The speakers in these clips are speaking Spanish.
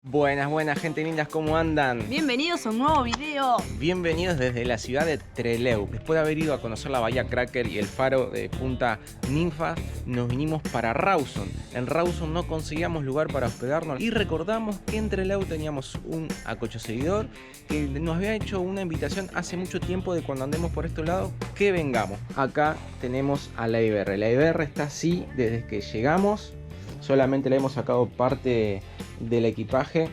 Buenas gente lindas, ¿cómo andan? Bienvenidos a un nuevo video. Bienvenidos desde la ciudad de Trelew. Después de haber ido a conocer la bahía Cracker y el faro de Punta Ninfa, nos vinimos para Rawson. En Rawson no conseguíamos lugar para hospedarnos y recordamos que en Trelew teníamos un acochoseguidor que nos había hecho una invitación hace mucho tiempo de cuando andemos por este lado que vengamos. Acá tenemos a la IBR. La IBR está así desde que llegamos. Solamente le hemos sacado parte del equipaje.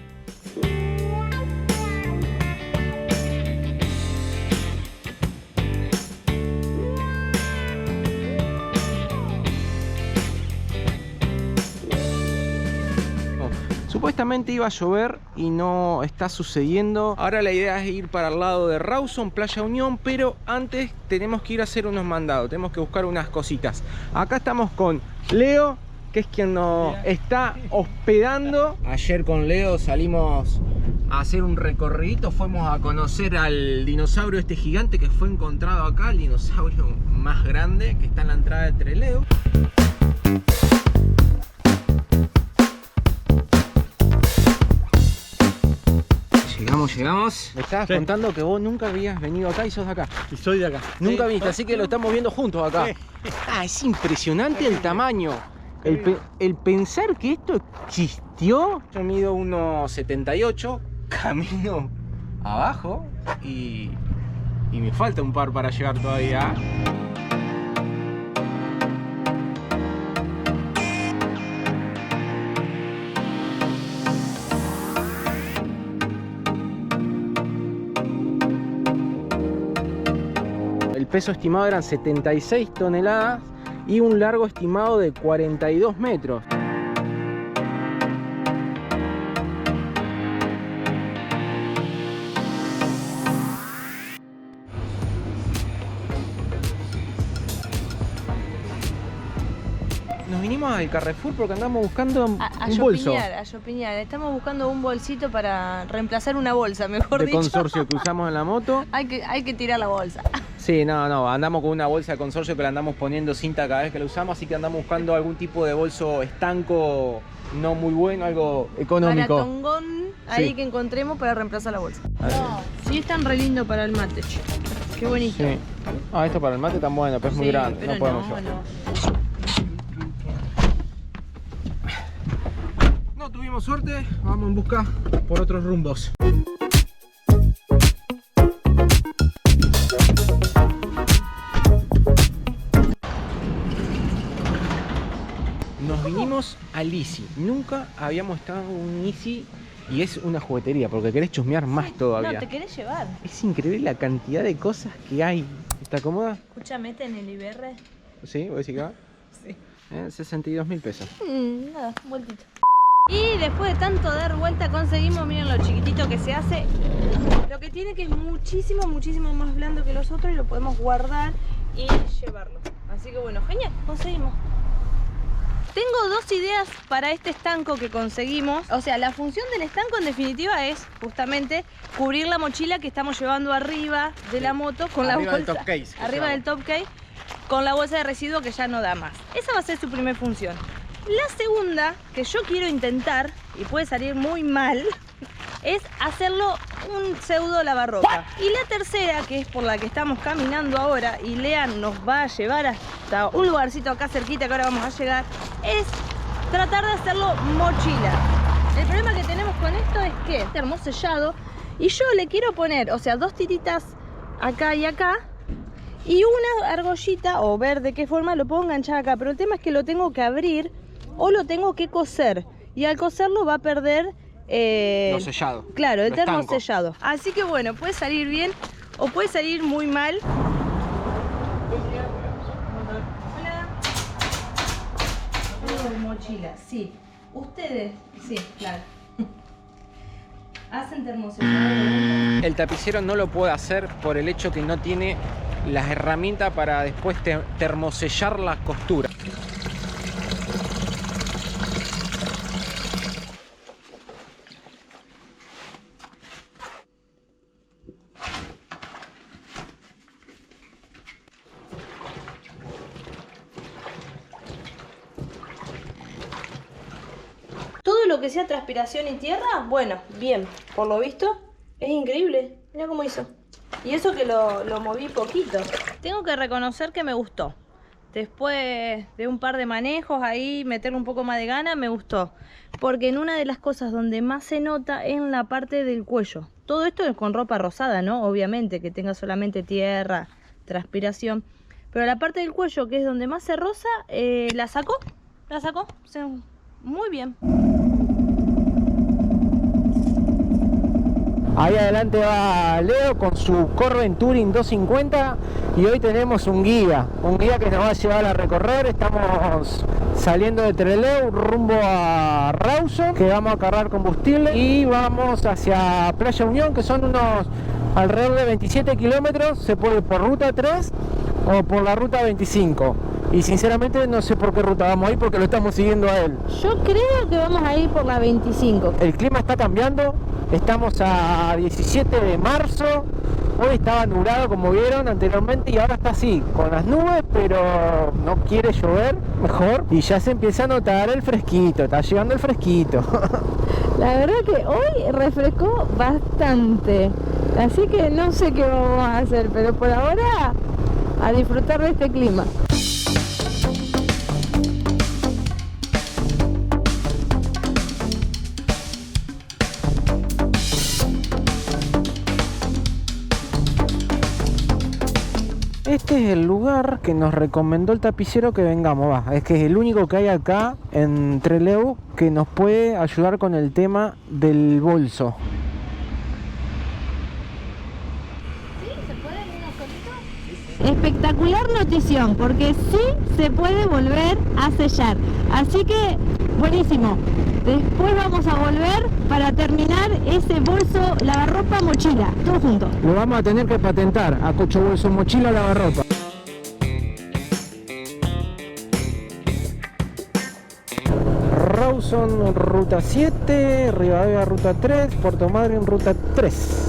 Supuestamente iba a llover y no está sucediendo. Ahora la idea es ir para el lado de Rawson, Playa Unión, pero antes tenemos que ir a hacer unos mandados. Tenemos que buscar unas cositas. Acá estamos con Leo, que es quien nos está hospedando. Ayer con Leo salimos a hacer un recorrido, fuimos a conocer al dinosaurio este gigante que fue encontrado acá, el dinosaurio más grande que está en la entrada de Trelew. Llegamos. Me estabas contando que vos nunca habías venido acá y sos de acá. Y soy de acá. Nunca viste, así que lo estamos viendo juntos acá. Ah, es impresionante el tamaño. El pensar que esto existió. Yo mido 1,78, camino abajo y me falta un par para llegar todavía. El peso estimado eran 76 toneladas y un largo estimado de 42 metros. Nos vinimos al Carrefour porque andamos buscando un bolso. A Yopiñar. Estamos buscando un bolsito para reemplazar una bolsa, mejor dicho. De consorcio que usamos en la moto. Hay que tirar la bolsa. Sí, no, andamos con una bolsa de consorcio que la andamos poniendo cinta cada vez que la usamos, así que andamos buscando algún tipo de bolso estanco, no muy bueno, algo económico. Baratongón, ahí sí, que encontremos para reemplazar la bolsa. Sí, están re lindo para el mate, che. Qué bonito. Sí. Ah, esto para el mate tan bueno, pero es muy grande, pero no podemos no. No tuvimos suerte, vamos en busca por otros rumbos. Nos vinimos al Easy. Nunca habíamos estado en un Easy y es una juguetería porque querés chusmear más todavía. No, te querés llevar. Es increíble la cantidad de cosas que hay. ¿Está cómoda? Escúchame, en el IBR. ¿Sí? ¿Vos decís que va? Sí. 62.000 pesos. Nada, un vueltito. Y después de tanto dar vuelta conseguimos, miren lo chiquitito que se hace. Lo que tiene que es muchísimo más blando que los otros y lo podemos guardar y llevarlo. Así que bueno, genial, conseguimos. Tengo dos ideas para este estanco que conseguimos. O sea, la función del estanco en definitiva es justamente cubrir la mochila que estamos llevando arriba de la moto con la bolsa. Del top case. Arriba del top case con la bolsa de residuos que ya no da más. Esa va a ser su primera función. La segunda, que yo quiero intentar, y puede salir muy mal, es hacerlo un pseudo lavarropa. Y la tercera, que es por la que estamos caminando ahora, y Lean nos va a llevar hasta un lugarcito acá cerquita que ahora vamos a llegar, es tratar de hacerlo mochila. El problema que tenemos con esto es que es termosellado, y yo le quiero poner, o sea, dos tiritas acá y acá, y una argollita, o ver de qué forma lo puedo enganchar acá, pero el tema es que lo tengo que abrir o lo tengo que coser, y al coserlo va a perder lo sellado. Claro, el termo estanco. sellado. Así que bueno, puede salir bien o puede salir muy mal. Hola. Mochila, sí. Ustedes, sí, claro. Hacen termosellado. El tapicero no lo puede hacer por el hecho que no tiene las herramientas para después termosellar las costuras. lo que sea transpiración y tierra, bueno, bien. Por lo visto, es increíble. Mira cómo hizo. Y eso que lo moví poquito. Tengo que reconocer que me gustó. Después de un par de manejos ahí, meterle un poco más de gana, me gustó. Porque en una de las cosas donde más se nota es en la parte del cuello. Todo esto es con ropa rosada, ¿no? Obviamente, que tenga solamente tierra, transpiración. Pero la parte del cuello, que es donde más se roza, la sacó. O sea, muy bien. Ahí adelante va Leo con su Corvette Touring 250 y hoy tenemos un guía que nos va a llevar a recorrer. Estamos saliendo de Trelew rumbo a Rawson, que vamos a cargar combustible y vamos hacia Playa Unión, que son unos alrededor de 27 kilómetros. Se puede ir por ruta 3 o por la ruta 25. Y sinceramente no sé por qué ruta vamos a ir, porque lo estamos siguiendo a él. Yo creo que vamos a ir por la 25. El clima está cambiando, estamos a 17 de marzo, hoy estaba nublado como vieron anteriormente y ahora está así, con las nubes, pero no quiere llover, mejor, y ya se empieza a notar el fresquito, está llegando el fresquito. La verdad que hoy refrescó bastante, así que no sé qué vamos a hacer, pero por ahora a disfrutar de este clima. Este es el lugar que nos recomendó el tapicero que vengamos, es que es el único que hay acá en Trelew que nos puede ayudar con el tema del bolso. Espectacular notición, porque sí se puede volver a sellar, así que buenísimo. Después vamos a volver para terminar ese bolso, lavarropa, mochila, todo junto. Lo vamos a tener que patentar, a cocho bolso, mochila, lavarropa. Rawson ruta 7, Rivadavia ruta 3, Puerto Madryn ruta 3.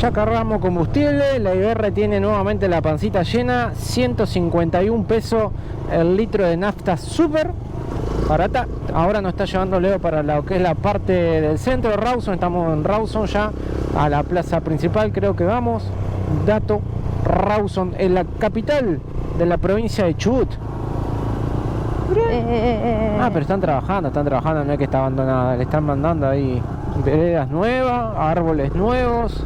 Ya cargamos combustible, la IBR tiene nuevamente la pancita llena, 151 pesos el litro de nafta súper barata. Ahora nos está llevando Leo para lo que es la parte del centro de Rawson, estamos en Rawson ya, a la plaza principal creo que vamos. Dato, Rawson es la capital de la provincia de Chubut. Ah, pero están trabajando, no es que está abandonada, le están mandando ahí veredas nuevas, árboles nuevos.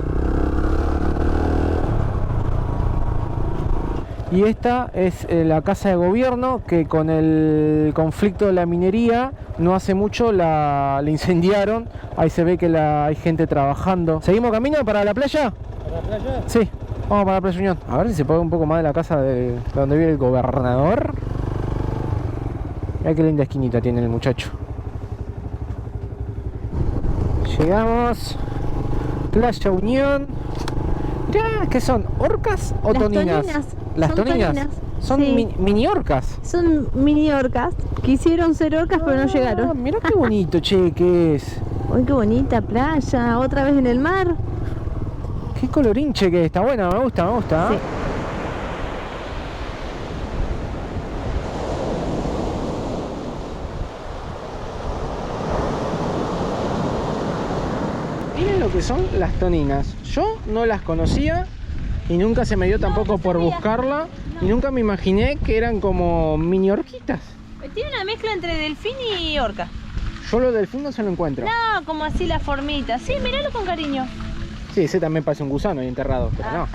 Y esta es la casa de gobierno que con el conflicto de la minería no hace mucho la incendiaron. Ahí se ve que hay gente trabajando. ¿Seguimos camino para la playa? ¿Para la playa? Sí, vamos para la Playa Unión. A ver si se puede un poco más de la casa de donde vive el gobernador. Mirá qué linda esquinita tiene el muchacho. Llegamos. Playa Unión. Mirá, ¿qué son? ¿Orcas o toninas? Las toninas son sí. Mini orcas. Son mini orcas. Quisieron ser orcas pero no llegaron. Mirá qué bonito, che, que es. Uy, qué bonita playa. Otra vez en el mar. Qué colorinche que está buena, me gusta. Sí. Miren lo que son las toninas. Yo no las conocía. Y nunca se me dio tampoco por buscarla. No. Y nunca me imaginé que eran como mini orquitas. Tiene una mezcla entre delfín y orca. Yo lo delfín no se lo encuentro. No, como así la formita. Sí, míralo con cariño. Sí, ese también parece un gusano ahí enterrado, pero no.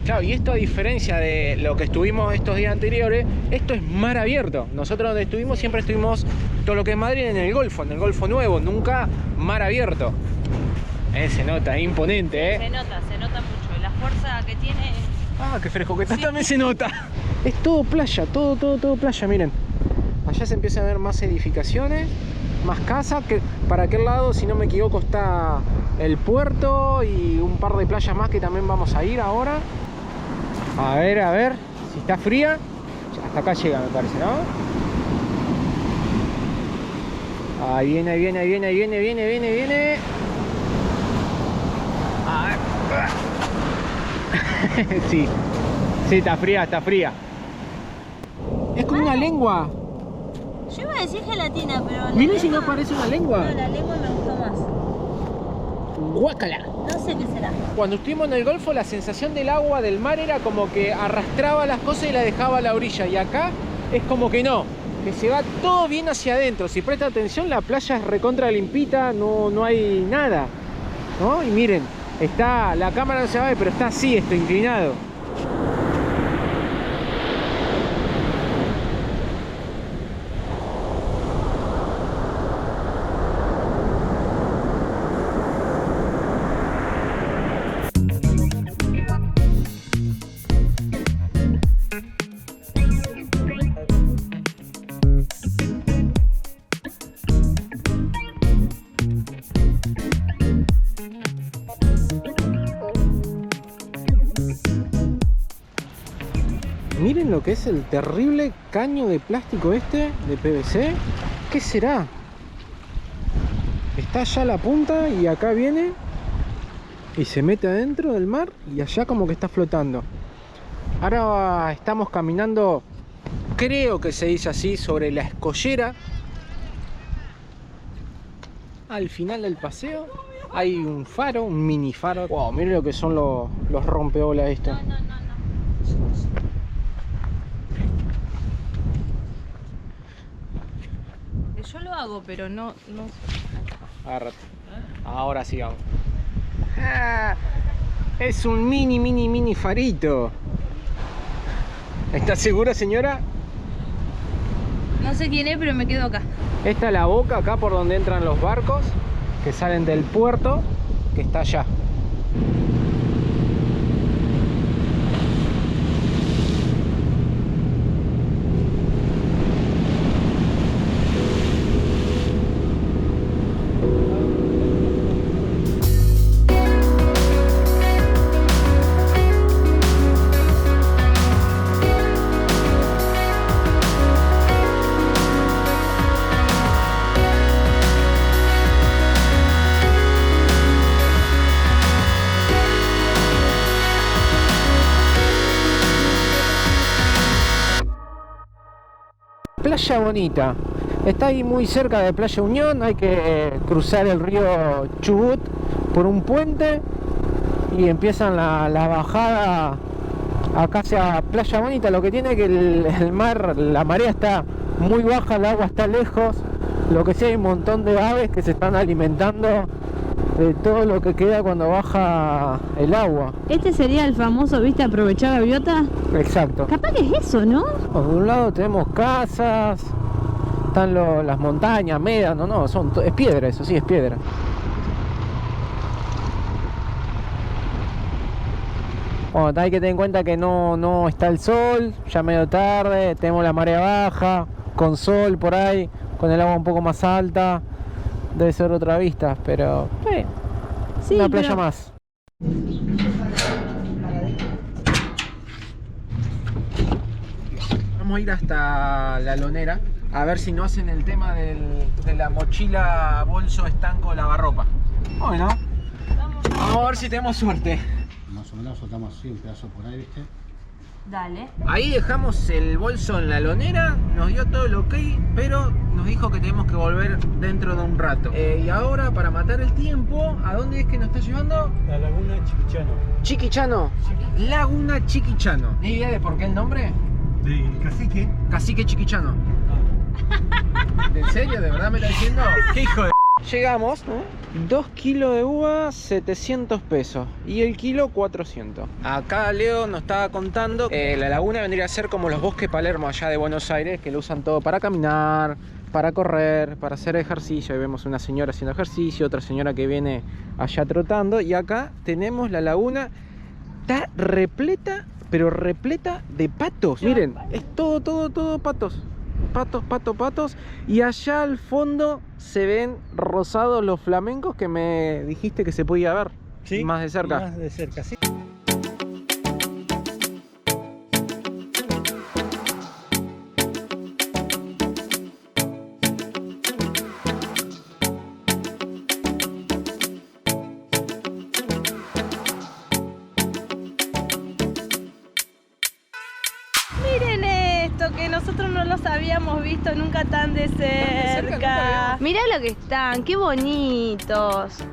Claro, y esto a diferencia de lo que estuvimos estos días anteriores, esto es mar abierto. Nosotros donde estuvimos siempre estuvimos todo lo que es Madrid en el Golfo Nuevo, nunca mar abierto. Se nota, es imponente, Se nota mucho. Y la fuerza que tiene. Ah, qué fresco que está, Sí. también se nota. Es todo playa, todo playa, miren. Allá se empiezan a ver más edificaciones, más casas, que para aquel lado, si no me equivoco, está el puerto y un par de playas más que también vamos a ir ahora. A ver, si está fría. Hasta acá llega, me parece, ¿no? Ahí viene. A ver. Sí, está fría. Es como una lengua. Yo iba a decir gelatina, pero. Miren si no parece una lengua. No, la lengua me gustó más. Guácala. No sé qué será. Cuando estuvimos en el Golfo, la sensación del agua del mar era como que arrastraba las cosas y las dejaba a la orilla. Y acá es como que no, que se va todo bien hacia adentro. Si presta atención, la playa es recontra limpita, no hay nada, ¿no? Y miren, está, la cámara no se ve, pero está así, esto inclinado. Miren lo que es el terrible caño de plástico este, de PVC. ¿Qué será? Está allá la punta y acá viene y se mete adentro del mar y allá como que está flotando. Ahora estamos caminando, creo que se dice así, sobre la escollera. Al final del paseo hay un faro, un mini faro. Wow, miren lo que son los rompeolas estos. No. Yo lo hago, pero no. Agárrate. Ahora sí vamos. Ah, es un mini farito. ¿Está segura, señora? No sé quién es, pero me quedo acá. Esta es la boca, acá por donde entran los barcos que salen del puerto, que está allá. Playa Bonita, está ahí muy cerca de Playa Unión. Hay que cruzar el río Chubut por un puente y empiezan la bajada acá hacia Playa Bonita. Lo que tiene que el mar, la marea está muy baja, el agua está lejos. Lo que sí, hay un montón de aves que se están alimentando de todo lo que queda cuando baja el agua. Este sería el famoso, ¿viste? Aprovechar gaviota. Exacto. Capaz que es eso, ¿no? Por un lado tenemos casas, están las montañas, médanos, no, es piedra, eso sí, es piedra. Bueno, hay que tener en cuenta que no está el sol, ya medio tarde, tenemos la marea baja, con sol por ahí, con el agua un poco más alta, debe ser otra vista, pero Sí, una playa pero... más. Vamos a ir hasta la lonera a ver si no hacen el tema de la mochila, bolso, estanco, lavarropa. Bueno, vamos a ver si tenemos suerte. Más o menos soltamos así un pedazo por ahí, ¿viste? Dale. Ahí dejamos el bolso en la lonera, nos dio todo el ok, pero nos dijo que tenemos que volver dentro de un rato. Y ahora, para matar el tiempo, ¿a dónde es que nos está llevando? La laguna Chiquichano. Chiquichano. Laguna Chiquichano. ¿Ni idea de por qué el nombre? ¿De cacique? Cacique Chiquichano. ¿En serio? ¿De verdad me está diciendo? ¿Qué hijo de...? Llegamos, 2 kilos de uva, 700 pesos. Y el kilo, 400. Acá Leo nos estaba contando, la laguna vendría a ser como los bosques Palermo allá de Buenos Aires, que lo usan todo para caminar, para correr, para hacer ejercicio. Ahí vemos una señora haciendo ejercicio, otra señora que viene allá trotando. Y acá tenemos la laguna, está repleta, pero repleta de patos. Miren, es todo patos. Patos. Y allá al fondo se ven rosados los flamencos que me dijiste que se podía ver. Sí, más de cerca. Más de cerca, sí. Miren esto, que nosotros no los habíamos visto nunca tan de cerca. Mirá lo que están, qué bonitos.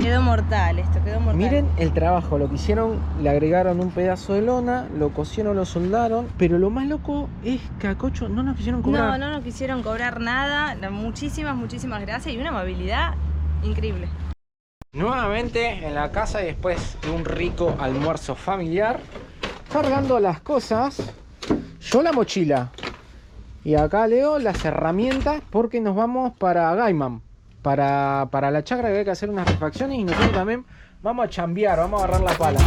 Quedó mortal esto, quedó mortal. Miren el trabajo, lo que hicieron, le agregaron un pedazo de lona, lo cosieron, lo soldaron, pero lo más loco es que a Cocho no nos quisieron cobrar. No nos quisieron cobrar nada. Muchísimas gracias y una amabilidad increíble. Nuevamente en la casa y después de un rico almuerzo familiar, cargando las cosas, yo la mochila y acá Leo las herramientas porque nos vamos para Gaiman, para la chacra, que hay que hacer unas refacciones y nosotros también vamos a chambear, vamos a agarrar la pala.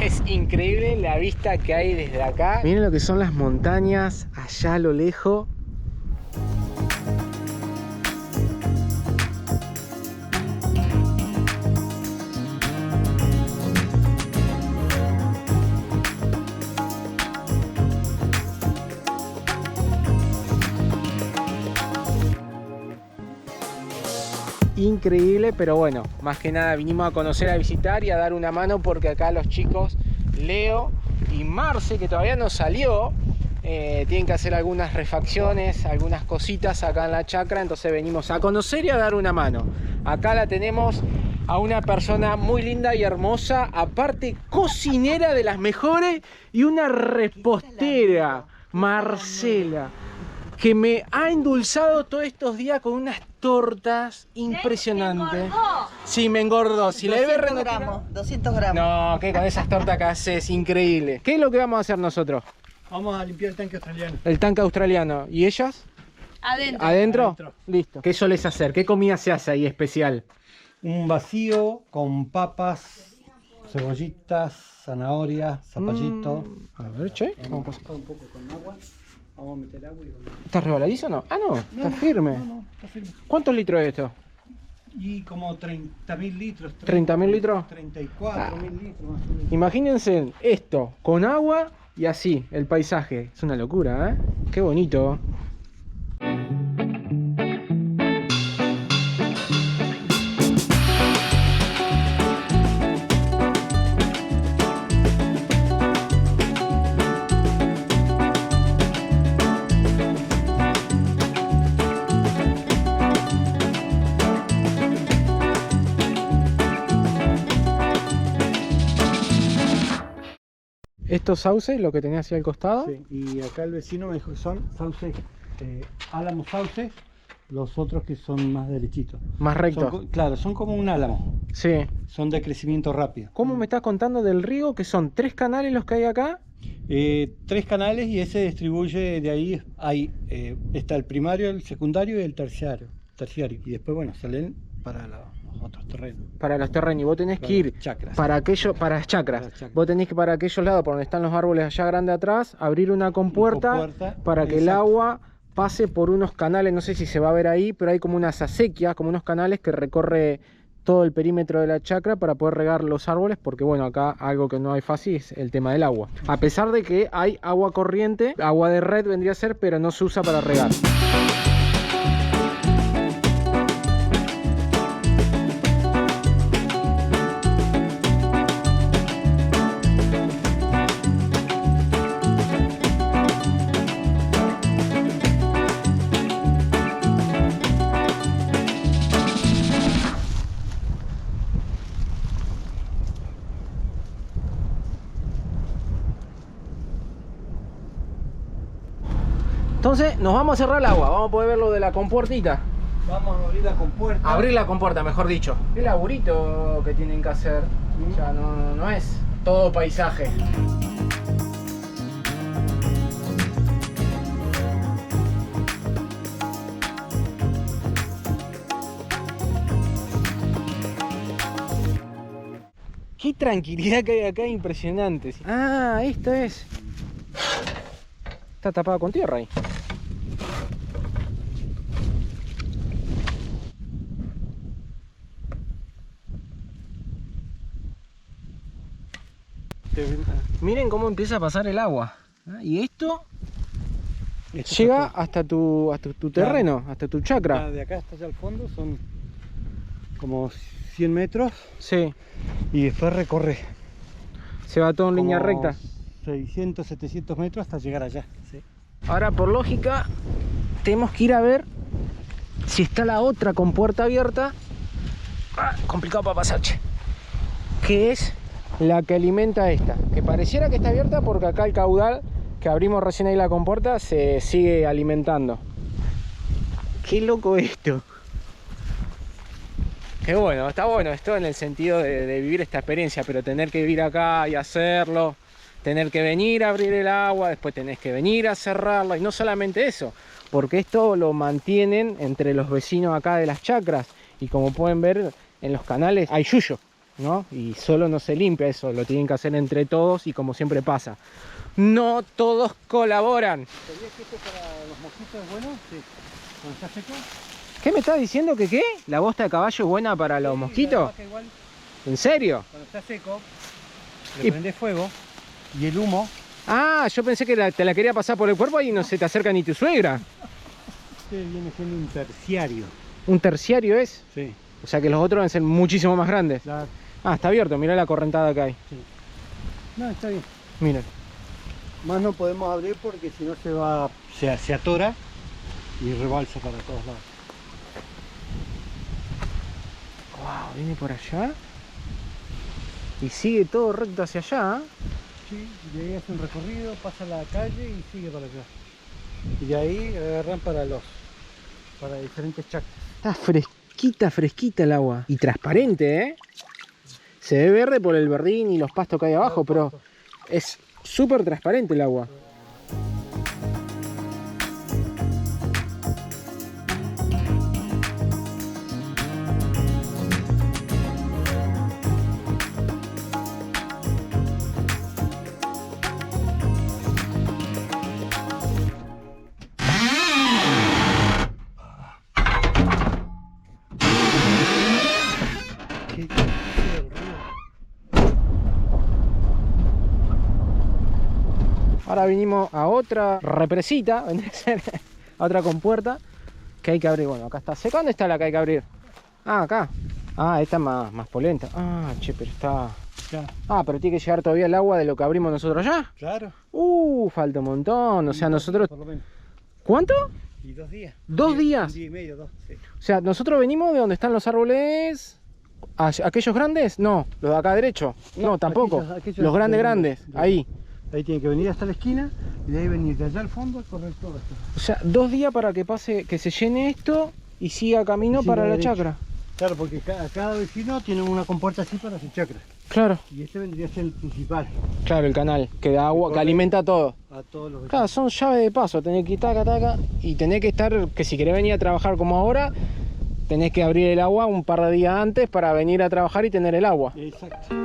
Es increíble la vista que hay desde acá. Miren lo que son las montañas allá a lo lejos. Increíble, pero bueno, más que nada vinimos a conocer, a visitar y a dar una mano porque acá los chicos Leo y Marce, que todavía no salió, tienen que hacer algunas refacciones, algunas cositas acá en la chacra, entonces venimos a conocer y a dar una mano. Acá la tenemos a una persona muy linda y hermosa, aparte cocinera de las mejores y una repostera, Marcela, que me ha endulzado todos estos días con unas tortas impresionantes. Sí, me engordó. Si 200 gramos, 200 gramos. No, que con esas tortas que haces, increíble. ¿Qué es lo que vamos a hacer nosotros? Vamos a limpiar el tanque australiano. El tanque australiano. ¿Y ellas? Adentro. ¿Adentro? Listo. ¿Qué solés hacer? ¿Qué comida se hace ahí especial? Un vacío con papas, cebollitas, zanahorias, zapallito. A ver, che. Vamos a pasar un poco con agua. Vamos a meter agua y vamos. ¿Está rebaladizo o no? Ah, no, está firme. No, está firme. ¿Cuántos litros es esto? Y como 30.000 litros. 30.000 litros. 34.000 litros más o menos. Imagínense esto, con agua y así, el paisaje. Es una locura, ¿eh? Qué bonito. ¿Estos sauces, lo que tenía hacia el costado? Sí, y acá el vecino me dijo que son sauces, álamos sauces, los otros que son más derechitos. Más rectos. Claro, son como un álamo. Sí. Son de crecimiento rápido. ¿Cómo me estás contando del río? Que son 3 canales los que hay acá. 3 canales y ese distribuye de ahí. Está el primario, el secundario y el terciario. Y después, bueno, salen para los otros terrenos. Para los terrenos. Y vos tenés que ir chacras. para las chacras. Vos tenés que para aquellos lados, por donde están los árboles allá grande atrás, abrir una compuerta para que el agua pase por unos canales, no sé si se va a ver ahí, pero hay como unas acequias, como unos canales que recorre todo el perímetro de la chacra para poder regar los árboles, porque bueno, acá algo que no hay fácil es el tema del agua. A pesar de que hay agua corriente, agua de red vendría a ser, pero no se usa para regar. Entonces nos vamos a cerrar el agua, vamos a poder ver lo de la compuertita. Vamos a abrir la compuerta. Abrir la compuerta, mejor dicho. Qué laburito que tienen que hacer. O sea, no es todo paisaje. Qué tranquilidad que hay acá, impresionante. Ah, esto es. Está tapada con tierra ahí. Miren cómo empieza a pasar el agua. Y esto llega hasta tu terreno, hasta tu chacra. De acá hasta allá al fondo son como 100 metros. Sí. Y después recorre. Se va todo en línea como recta. 600, 700 metros hasta llegar allá. Sí. Ahora, por lógica, tenemos que ir a ver si está la otra compuerta abierta. Complicado para pasar, che. Que es la que alimenta esta. Que pareciera que está abierta porque acá el caudal que abrimos recién ahí la compuerta se sigue alimentando. Qué loco esto. Qué bueno, está bueno esto en el sentido de vivir esta experiencia, pero tener que vivir acá y hacerlo, tener que venir a abrir el agua, después tenés que venir a cerrarla, y no solamente eso, porque esto lo mantienen entre los vecinos acá de las chacras, y como pueden ver en los canales hay yuyo, ¿no? Y solo no se limpia eso, lo tienen que hacer entre todos, y como siempre pasa, no todos colaboran. ¿Sabías que esto para los mosquitos es bueno? Sí. Cuando está seco. ¿Qué me estás diciendo que qué? ¿La bosta de caballo es buena para los mosquitos? Igual, ¿En serio? cuando está seco, le prende fuego y el humo. Ah, yo pensé que te la quería pasar por el cuerpo y no se te acerca ni tu suegra. Este viene siendo un terciario. ¿Un terciario es? Sí. O sea que los otros deben ser muchísimo más grandes. La... Ah, está abierto, mirá la correntada que hay. Sí. No, está bien. Miren. Más no podemos abrir porque si no se atora y rebalsa para todos lados. Wow, viene por allá. Y sigue todo recto hacia allá. Sí, de ahí hace un recorrido, pasa la calle y sigue para allá. Y de ahí agarran para diferentes chacras. Está fresquita el agua. Y transparente, ¿eh? Se ve verde por el verdín y los pastos que hay abajo, pero es súper transparente el agua. Ahora vinimos a otra represita, a otra compuerta que hay que abrir. Bueno, acá está seca. ¿Dónde está la que hay que abrir? Ah, acá. Ah, esta es más polenta. Ah, che, pero está... Ya. Ah, pero tiene que llegar todavía el agua de lo que abrimos nosotros ya. Claro. Falta un montón. O sea, nosotros... Por lo menos. ¿Cuánto? Y 2 días. 2 días. Un día y medio, 2. Sí. O sea, nosotros venimos de donde están los árboles... ¿Aquellos grandes? No, los de acá derecho. No, tampoco. Aquellos los grandes. Ahí. Ahí tiene que venir hasta la esquina y de ahí venir de allá al fondo y correr todo esto. O sea, 2 días para que pase, que se llene esto y siga camino para la chacra. Claro, porque cada vecino tiene una compuerta así para su chacra. Claro. Y este vendría a ser el principal. Claro, el canal, que da agua, que alimenta todo. A todos los vecinos. Claro, son llaves de paso, tenés que ir taca, y tenés que estar, que si querés venir a trabajar como ahora, tenés que abrir el agua un par de días antes para venir a trabajar y tener el agua. Exacto.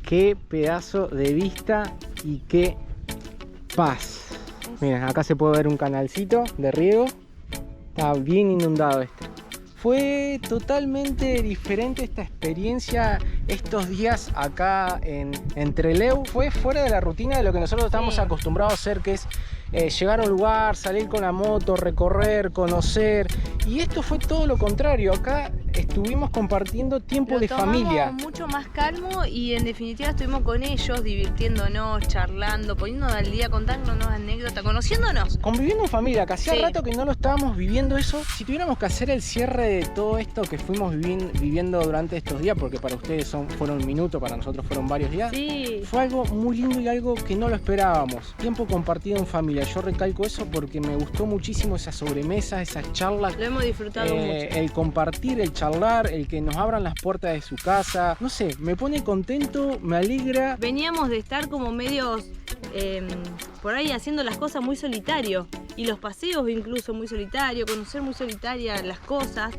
qué pedazo de vista y qué paz. Miren, acá se puede ver un canalcito de riego. Está bien inundado este. Fue totalmente diferente esta experiencia estos días acá en Trelew. Fue fuera de la rutina de lo que nosotros estamos acostumbrados a hacer, que es llegar a un lugar, salir con la moto, recorrer, conocer. Y esto fue todo lo contrario. Acá estuvimos compartiendo tiempo de familia. Mucho más calmo y en definitiva estuvimos con ellos, divirtiéndonos, charlando, poniéndonos al día, contándonos anécdotas, conociéndonos. Conviviendo en familia, que hacía rato que no lo estábamos viviendo eso. Si tuviéramos que hacer el cierre de todo esto que fuimos viviendo durante estos días, porque para ustedes fueron un minuto, para nosotros fueron varios días, fue algo muy lindo y algo que no lo esperábamos. Tiempo compartido en familia. Yo recalco eso porque me gustó muchísimo esa sobremesa, esas charlas. Lo hemos disfrutado mucho. El compartir, el charlar, el que nos abran las puertas de su casa. No sé, me pone contento, me alegra. Veníamos de estar como medios por ahí haciendo las cosas muy solitario. Y los paseos incluso muy solitario, conocer muy solitaria las cosas,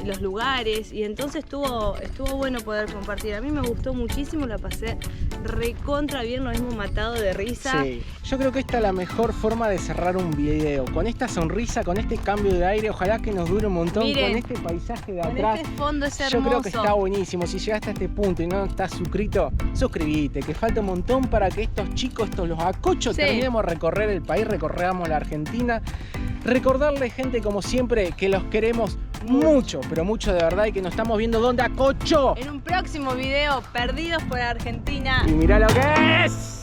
los lugares. Y entonces estuvo bueno poder compartir. A mí me gustó muchísimo, la pasé recontra bien, nos hemos matado de risa. Sí, yo creo que esta es la mejor forma de cerrar un video. Con esta sonrisa, con este cambio de aire, ojalá que nos dure un montón. Miren, con este paisaje de con atrás. este fondo es hermoso. Yo creo que está buenísimo. Si llegaste a este punto y no estás suscrito, suscríbete, que falta un montón para que estos chicos, los acochos, terminemos de recorrer el país, recorramos la Argentina. Recordarle, gente, como siempre, que los queremos mucho, pero mucho de verdad, y que nos estamos viendo donde acocho. En un próximo video, Perdidos por Argentina. Y mirá lo que es.